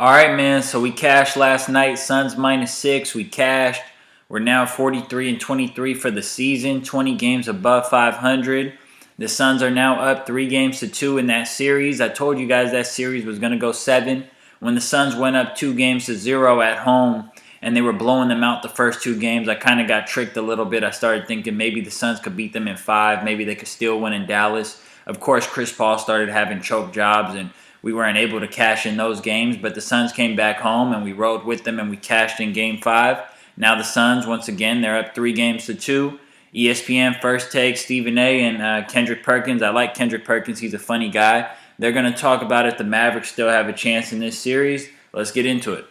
All right, man. So we cashed last night. Suns -6. We cashed. We're now 43-23 for the season. 20 games above 500. The Suns are now up 3-2 in that series. I told you guys that series was going to go 7. When the Suns went up 2-0 at home and they were blowing them out the first 2 games, I kind of got tricked a little bit. I started thinking maybe the Suns could beat them in 5. Maybe they could still win in Dallas. Of course, Chris Paul started having choke jobs and we weren't able to cash in those games, but the Suns came back home and we rode with them and we cashed in Game 5. Now the Suns, once again, they're up 3-2. ESPN First Take, Stephen A. and Kendrick Perkins. I like Kendrick Perkins. He's a funny guy. They're going to talk about if the Mavericks still have a chance in this series. Let's get into it.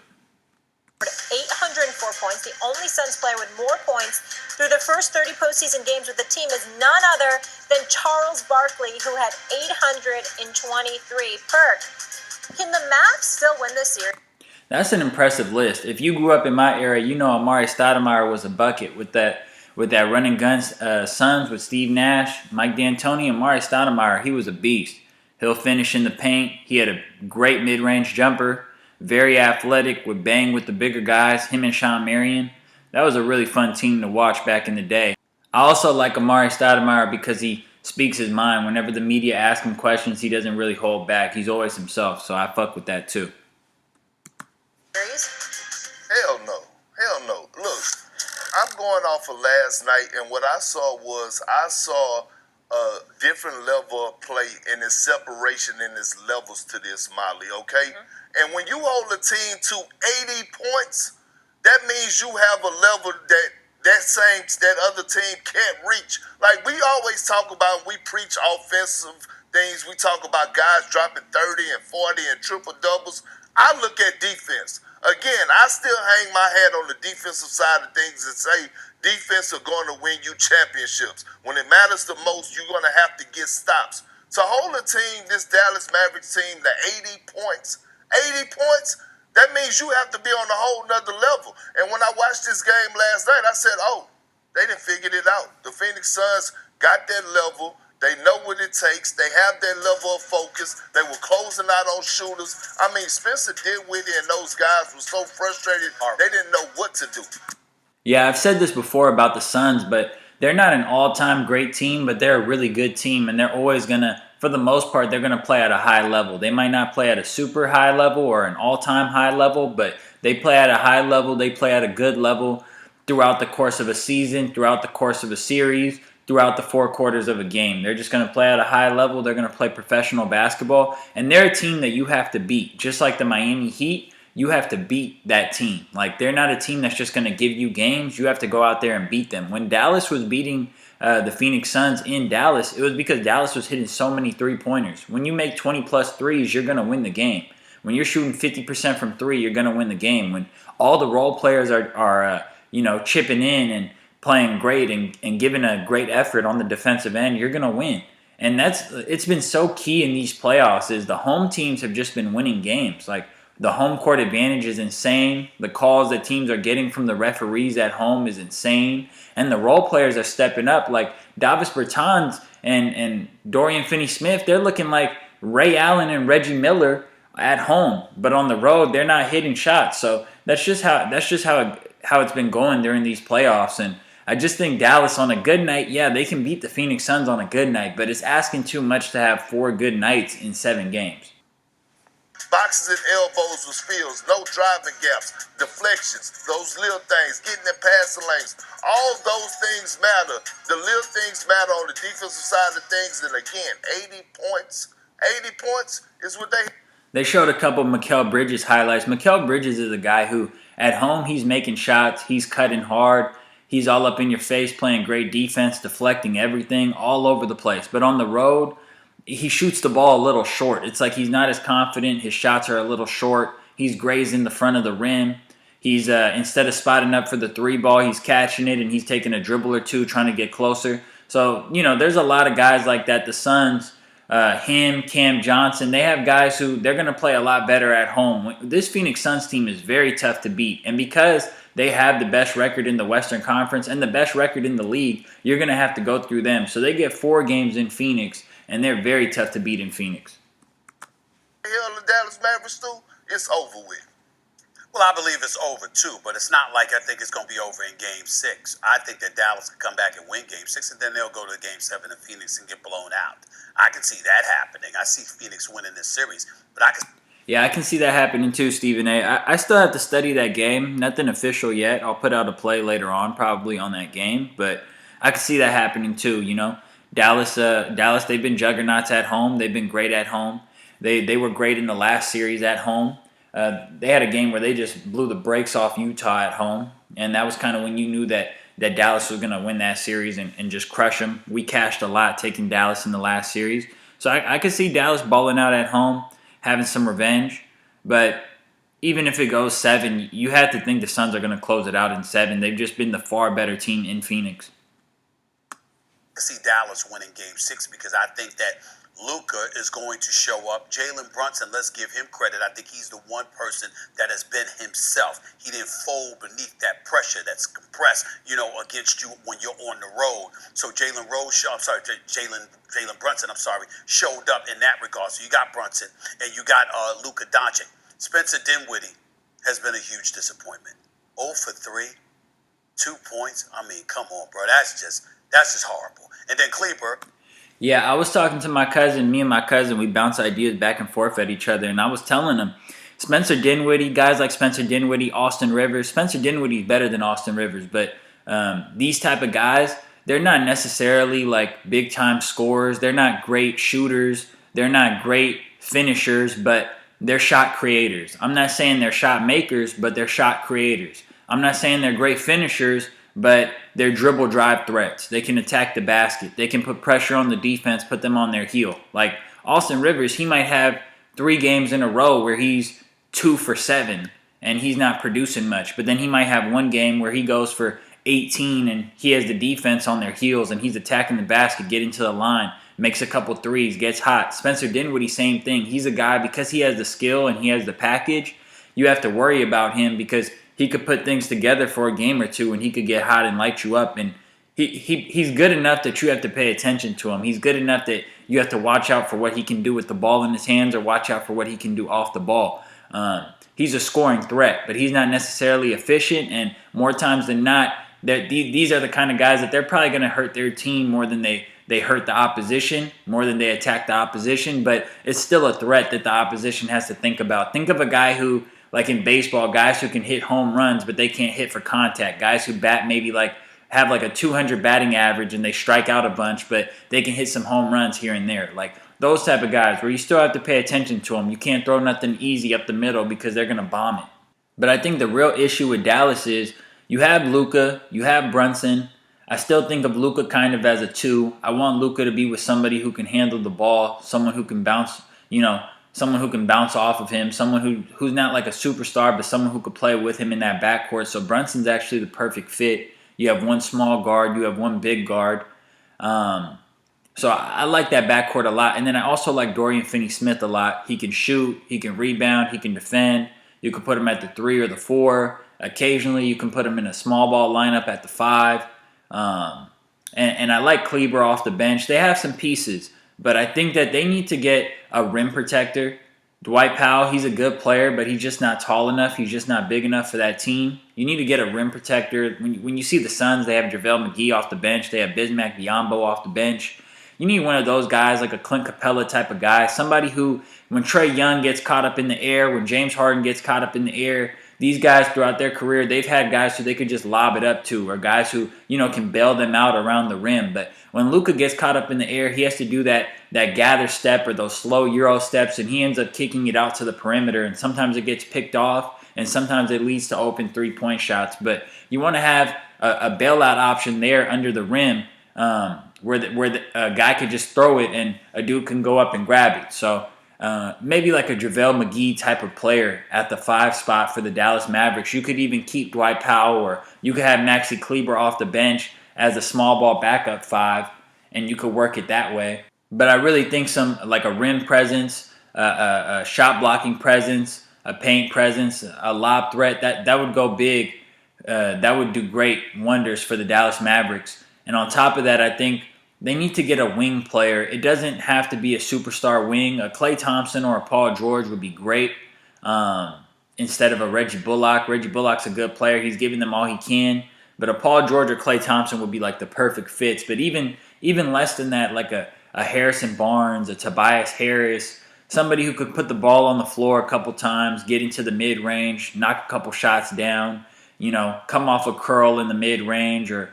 804 points. The only Suns player with more points through the first 30 postseason games with the team is none other than Charles Barkley, who had 823. Perk, can the Mavs still win this series? That's an impressive list. If you grew up in my era, you know Amari Stoudemire was a bucket with that run and gun Suns with Steve Nash, Mike D'Antoni. Amari Stoudemire, he was a beast. He'll finish in the paint. He had a great mid-range jumper. Very athletic, would bang with the bigger guys, him and Sean Marion. That was a really fun team to watch back in the day. I also like Amari Stoudemire because he speaks his mind. Whenever the media asks him questions, he doesn't really hold back. He's always himself, so I fuck with that too. Hell no. Hell no. Look, I'm going off of last night, and what I saw a different level of play and its separation and its levels to this, Molly, okay? Mm-hmm. And when you hold a team to 80 points, that means you have a level that other team can't reach. Like we always talk about, we preach offensive things. We talk about guys dropping 30 and 40 and triple doubles. I look at defense. Again, I still hang my hat on the defensive side of things and say defense are going to win you championships. When it matters the most, you're going to have to get stops. To hold a team, this Dallas Mavericks team, to 80 points, that means you have to be on a whole nother level. And when I watched this game last night, I said, oh, they done figured it out. The Phoenix Suns got that level. They know what it takes. They have that level of focus. They were closing out on shooters. I mean, Spencer Dinwiddie and those guys were so frustrated, they didn't know what to do. Yeah, I've said this before about the Suns, but they're not an all-time great team, but they're a really good team, and they're always going to, for the most part, they're going to play at a high level. They might not play at a super high level or an all-time high level, but they play at a high level. They play at a good level throughout the course of a season, throughout the course of a series, throughout the 4 quarters of a game. They're just going to play at a high level. They're going to play professional basketball, and they're a team that you have to beat. Just like the Miami Heat, you have to beat that team. Like, they're not a team that's just going to give you games. You have to go out there and beat them. When Dallas was beating the Phoenix Suns in Dallas, it was because Dallas was hitting so many three-pointers. When you make 20-plus threes, you're going to win the game. When you're shooting 50% from 3, you're going to win the game. When all the role players are chipping in and playing great and giving a great effort on the defensive end, you're going to win. And it's been so key in these playoffs is the home teams have just been winning games. Like, the home court advantage is insane. The calls that teams are getting from the referees at home is insane. And the role players are stepping up. Like Davis Bertans and Dorian Finney-Smith, they're looking like Ray Allen and Reggie Miller at home. But on the road, they're not hitting shots. So that's just how it's been going during these playoffs. And I just think Dallas on a good night, yeah, they can beat the Phoenix Suns on a good night. But it's asking too much to have 4 good nights in 7 games. Boxes and elbows with spills, no driving gaps, deflections, those little things, getting in passing lanes. All those things matter. The little things matter on the defensive side of things. And again, 80 points is what They showed a couple of Mikal Bridges highlights. Mikal Bridges is a guy who, at home, he's making shots, he's cutting hard, he's all up in your face, playing great defense, deflecting everything, all over the place. But on the road, he shoots the ball a little short. It's like he's not as confident. His shots are a little short. He's grazing the front of the rim. He's instead of spotting up for the 3 ball, he's catching it and he's taking a dribble or two, trying to get closer. So, there's a lot of guys like that. The Suns, him, Cam Johnson, they have guys who they're going to play a lot better at home. This Phoenix Suns team is very tough to beat. And because they have the best record in the Western Conference and the best record in the league, you're going to have to go through them. So they get 4 games in Phoenix, and they're very tough to beat in Phoenix. Hell, the Dallas Mavericks do. It's over with. Well, I believe it's over too, but it's not like I think it's going to be over in Game 6. I think that Dallas can come back and win Game 6, and then they'll go to Game 7 in Phoenix and get blown out. I can see that happening. I see Phoenix winning this series, but I can. Yeah, I can see that happening too, Stephen A. I still have to study that game. Nothing official yet. I'll put out a play later on, probably on that game, but I can see that happening too. Dallas, they've been juggernauts at home. They've been great at home. They were great in the last series at home. They had a game where they just blew the brakes off Utah at home, and that was kind of when you knew that Dallas was going to win that series and just crush them. We cashed a lot taking Dallas in the last series. So I could see Dallas balling out at home, having some revenge. But even if it goes 7, you have to think the Suns are going to close it out in 7. They've just been the far better team in Phoenix. I see Dallas winning Game 6 because I think that Luka is going to show up. Jalen Brunson, let's give him credit. I think he's the one person that has been himself. He didn't fold beneath that pressure that's compressed, against you when you're on the road. So Jalen Brunson, showed up in that regard. So you got Brunson and you got Luka Doncic. Spencer Dinwiddie has been a huge disappointment. 0 for 3, 2 points. I mean, come on, bro. That's just horrible. And then Kleber. Yeah, I was talking to my cousin. Me and my cousin, we bounce ideas back and forth at each other, and I was telling him, Spencer Dinwiddie, guys like Spencer Dinwiddie, Austin Rivers. Spencer Dinwiddie is better than Austin Rivers, but these type of guys, they're not necessarily like big-time scorers. They're not great shooters. They're not great finishers, but they're shot creators. I'm not saying they're shot makers, but they're shot creators. I'm not saying they're great finishers, but they're dribble drive threats. They can attack the basket. They can put pressure on the defense, put them on their heel. Like Austin Rivers, he might have 3 games in a row where he's 2 for 7 and he's not producing much. But then he might have one game where he goes for 18 and he has the defense on their heels and he's attacking the basket, getting to the line, makes a couple threes, gets hot. Spencer Dinwiddie, same thing. He's a guy, because he has the skill and he has the package, you have to worry about him because he could put things together for a game or two and he could get hot and light you up. And he's good enough that you have to pay attention to him. He's good enough that you have to watch out for what he can do with the ball in his hands or watch out for what he can do off the ball. He's a scoring threat, but he's not necessarily efficient. And more times than not, these are the kind of guys that they're probably going to hurt their team more than they hurt the opposition, more than they attack the opposition. But it's still a threat that the opposition has to think about. Think of a guy who, like in baseball, guys who can hit home runs, but they can't hit for contact. Guys who bat maybe have a 200 batting average and they strike out a bunch, but they can hit some home runs here and there. Like those type of guys where you still have to pay attention to them. You can't throw nothing easy up the middle because they're going to bomb it. But I think the real issue with Dallas is you have Luka, you have Brunson. I still think of Luka kind of as a 2. I want Luka to be with somebody who can handle the ball, someone who can bounce, someone who can bounce off of him, someone who's not like a superstar, but someone who could play with him in that backcourt. So Brunson's actually the perfect fit. You have one small guard, you have one big guard. So I like that backcourt a lot. And then I also like Dorian Finney-Smith a lot. He can shoot, he can rebound, he can defend. You can put him at the 3 or the 4. Occasionally you can put him in a small ball lineup at the 5. And I like Kleber off the bench. They have some pieces, but I think that they need to get a rim protector. Dwight Powell, he's a good player, but he's just not tall enough. He's just not big enough for that team. You need to get a rim protector. When you see the Suns, they have JaVale McGee off the bench. They have Bismack Biyombo off the bench. You need one of those guys, like a Clint Capella type of guy. Somebody who, when Trae Young gets caught up in the air, when James Harden gets caught up in the air, these guys throughout their career, they've had guys who they could just lob it up to, or guys who, can bail them out around the rim. But when Luka gets caught up in the air, he has to do that gather step or those slow Euro steps, and he ends up kicking it out to the perimeter. And sometimes it gets picked off, and sometimes it leads to open 3-point shots. But you want to have a bailout option there under the rim, where a guy could just throw it and a dude can go up and grab it. So maybe like a JaVale McGee type of player at the 5 spot for the Dallas Mavericks. You could even keep Dwight Powell, or you could have Maxi Kleber off the bench as a small ball backup 5, and you could work it that way. But I really think like a rim presence, a shot blocking presence, a paint presence, a lob threat, that would go big. That would do great wonders for the Dallas Mavericks. And on top of that, I think they need to get a wing player. It doesn't have to be a superstar wing. A Klay Thompson or a Paul George would be great. instead of a Reggie Bullock. Reggie Bullock's a good player. He's giving them all he can. But a Paul George or Klay Thompson would be like the perfect fits. But even less than that, like a Harrison Barnes, a Tobias Harris, somebody who could put the ball on the floor a couple times, get into the mid-range, knock a couple shots down, come off a curl in the mid-range or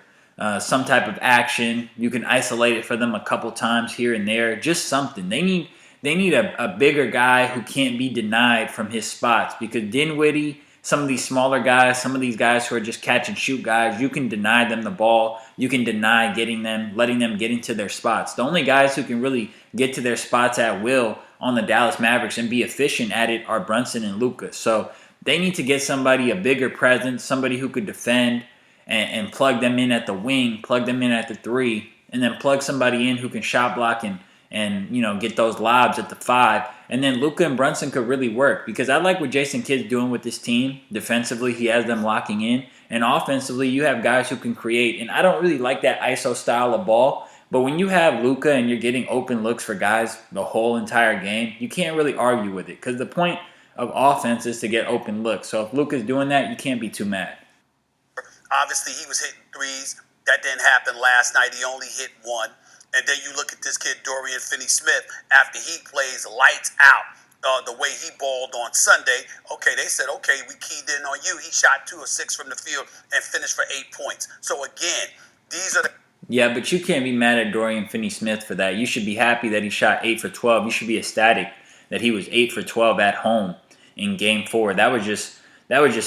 some type of action. You can isolate it for them a couple times here and there. Just something. They need a bigger guy who can't be denied from his spots, because Dinwiddie, some of these smaller guys, some of these guys who are just catch and shoot guys, you can deny them the ball. You can deny letting them get into their spots. The only guys who can really get to their spots at will on the Dallas Mavericks and be efficient at it are Brunson and Luka. So they need to get somebody, a bigger presence, somebody who could defend and plug them in at the wing, plug them in at the three, and then plug somebody in who can shot block and get those lobs at the 5. And then Luka and Brunson could really work, because I like what Jason Kidd's doing with this team. Defensively, he has them locking in. And offensively, you have guys who can create. And I don't really like that ISO style of ball. But when you have Luka and you're getting open looks for guys the whole entire game, you can't really argue with it, because the point of offense is to get open looks. So if Luka's doing that, you can't be too mad. Obviously, he was hitting threes. That didn't happen last night. He only hit one. And then you look at this kid, Dorian Finney-Smith, after he plays lights out the way he balled on Sunday. Okay, they said, okay, we keyed in on you. He shot 2 of 6 from the field and finished for 8 points. So, again, these are the... Yeah, but you can't be mad at Dorian Finney-Smith for that. You should be happy that he shot 8 for 12. You should be ecstatic that he was 8 for 12 at home in Game 4. That was just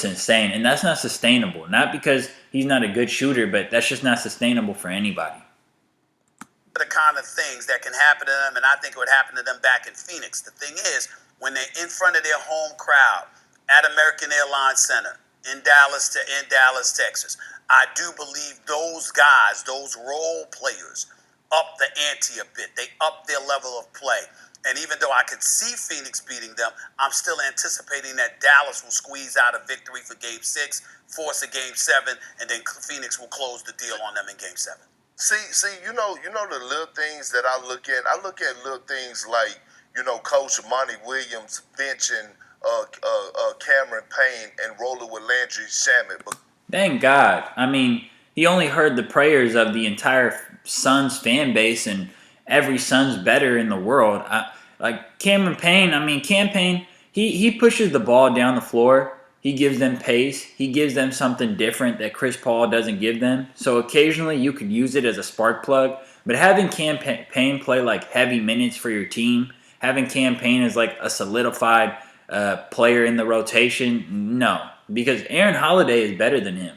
insane, and that's not sustainable. Not because he's not a good shooter, but that's just not sustainable for anybody. The kind of things that can happen to them, and I think it would happen to them back in Phoenix. The thing is, when they're in front of their home crowd at American Airlines Center in Dallas, Texas, I do believe those guys, those role players, up the ante a bit. They up their level of play. And even though I could see Phoenix beating them, I'm still anticipating that Dallas will squeeze out a victory for Game 6, force a Game 7, and then Phoenix will close the deal on them in Game 7. See, you know the little things that I look at. I look at little things like, Coach Monty Williams benching Cameron Payne and rolling with Landry Shamet. But thank God. I mean, he only heard the prayers of the entire Suns fan base, and every Suns better in the world. Like Cameron Payne, Cam Payne, he pushes the ball down the floor. He gives them pace. He gives them something different that Chris Paul doesn't give them. So occasionally you could use it as a spark plug. But having Cam Payne play like heavy minutes for your team, having Cam Payne as like a solidified player in the rotation, no. Because Aaron Holiday is better than him.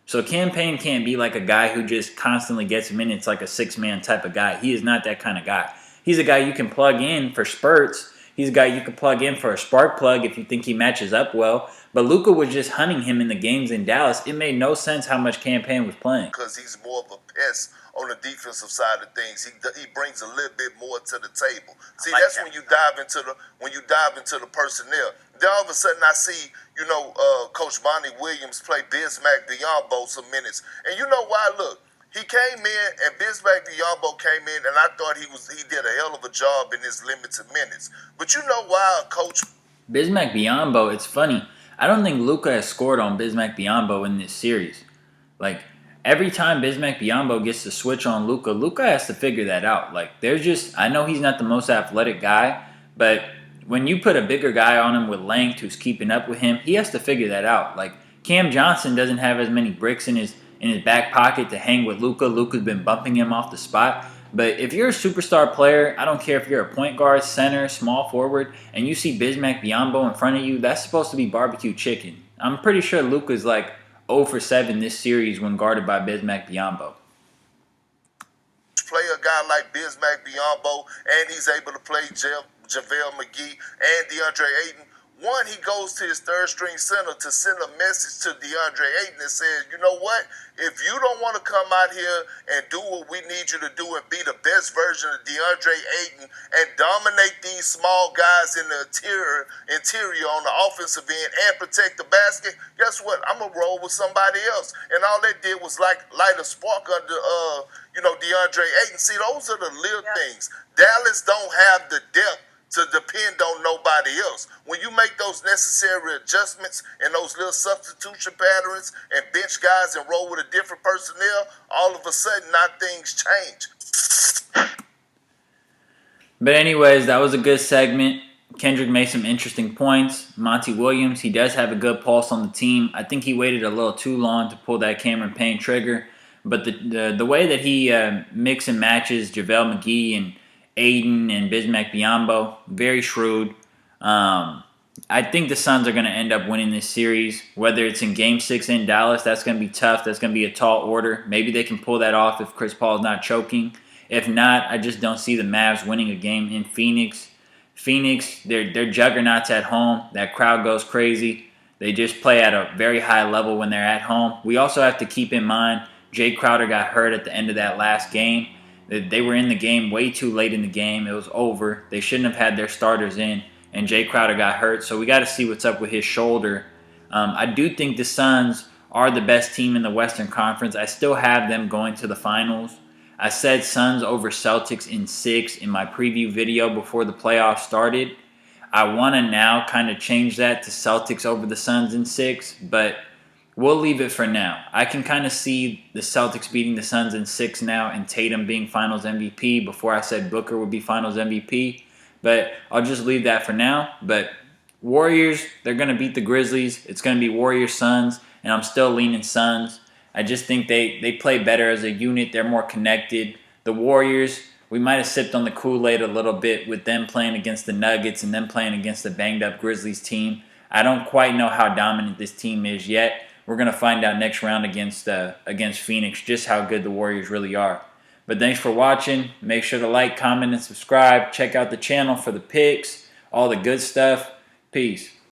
So Cam Payne can't be like a guy who just constantly gets minutes like a six-man type of guy. He is not that kind of guy. He's a guy you can plug in for spurts. He's a guy you can plug in for a spark plug if you think he matches up well. But Luka was just hunting him in the games in Dallas. It made no sense how much Cam Payne was playing. Because he's more of a pest on the defensive side of things. He brings a little bit more to the table. See, like that's when you dive into the personnel. Then all of a sudden I see, Coach Monty Williams play Bismack Biyombo some minutes. And you know why? Look, he came in and Bismack Biyombo came in, and I thought he did a hell of a job in his limited minutes. But you know why, Coach? Bismack Biyombo, it's funny. I don't think Luka has scored on Bismack Biyombo in this series. Like, every time Bismack Biyombo gets to switch on Luka, Luka has to figure that out. Like, I know he's not the most athletic guy, but when you put a bigger guy on him with length who's keeping up with him, he has to figure that out. Like, Cam Johnson doesn't have as many bricks in his back pocket to hang with Luka. Luka's been bumping him off the spot. But if you're a superstar player, I don't care if you're a point guard, center, small forward, and you see Bismack Biyombo in front of you, that's supposed to be barbecue chicken. I'm pretty sure Luka's like 0 for 7 this series when guarded by Bismack Biyombo. Play a guy like Bismack Biyombo, and he's able to play JaVale McGee and DeAndre Ayton. One, he goes to his third-string center to send a message to DeAndre Ayton that says, you know what? If you don't want to come out here and do what we need you to do and be the best version of DeAndre Ayton and dominate these small guys in the interior on the offensive end and protect the basket, guess what? I'm going to roll with somebody else. And all they did was light a spark under, DeAndre Ayton. See, those are the little things. Dallas don't have the depth to depend on nobody else. When you make those necessary adjustments and those little substitution patterns and bench guys and roll with a different personnel, all of a sudden now things change. But anyways, that was a good segment. Kendrick made some interesting points. Monty Williams, he does have a good pulse on the team. I think he waited a little too long to pull that Cameron Payne trigger. But the way that he mix and matches JaVale McGee and Aiden and Bismack Biyombo, very shrewd. I think the Suns are going to end up winning this series. Whether it's in Game 6 in Dallas, that's going to be tough. That's going to be a tall order. Maybe they can pull that off if Chris Paul is not choking. If not, I just don't see the Mavs winning a game in Phoenix. Phoenix, they're juggernauts at home. That crowd goes crazy. They just play at a very high level when they're at home. We also have to keep in mind Jay Crowder got hurt at the end of that last game. They were in the game way too late in the game. It was over. They shouldn't have had their starters in, and Jay Crowder got hurt. So we got to see what's up with his shoulder. I do think the Suns are the best team in the Western Conference. I still have them going to the finals. I said Suns over Celtics in 6 in my preview video before the playoffs started. I want to now kind of change that to Celtics over the Suns in 6, but we'll leave it for now. I can kind of see the Celtics beating the Suns in 6 now and Tatum being Finals MVP. Before I said Booker would be Finals MVP, but I'll just leave that for now. But Warriors, they're going to beat the Grizzlies. It's going to be Warriors-Suns, and I'm still leaning Suns. I just think they play better as a unit. They're more connected. The Warriors, we might have sipped on the Kool-Aid a little bit with them playing against the Nuggets and them playing against the banged-up Grizzlies team. I don't quite know how dominant this team is yet. We're going to find out next round against Phoenix just how good the Warriors really are. But thanks for watching. Make sure to like, comment, and subscribe. Check out the channel for the picks, all the good stuff. Peace.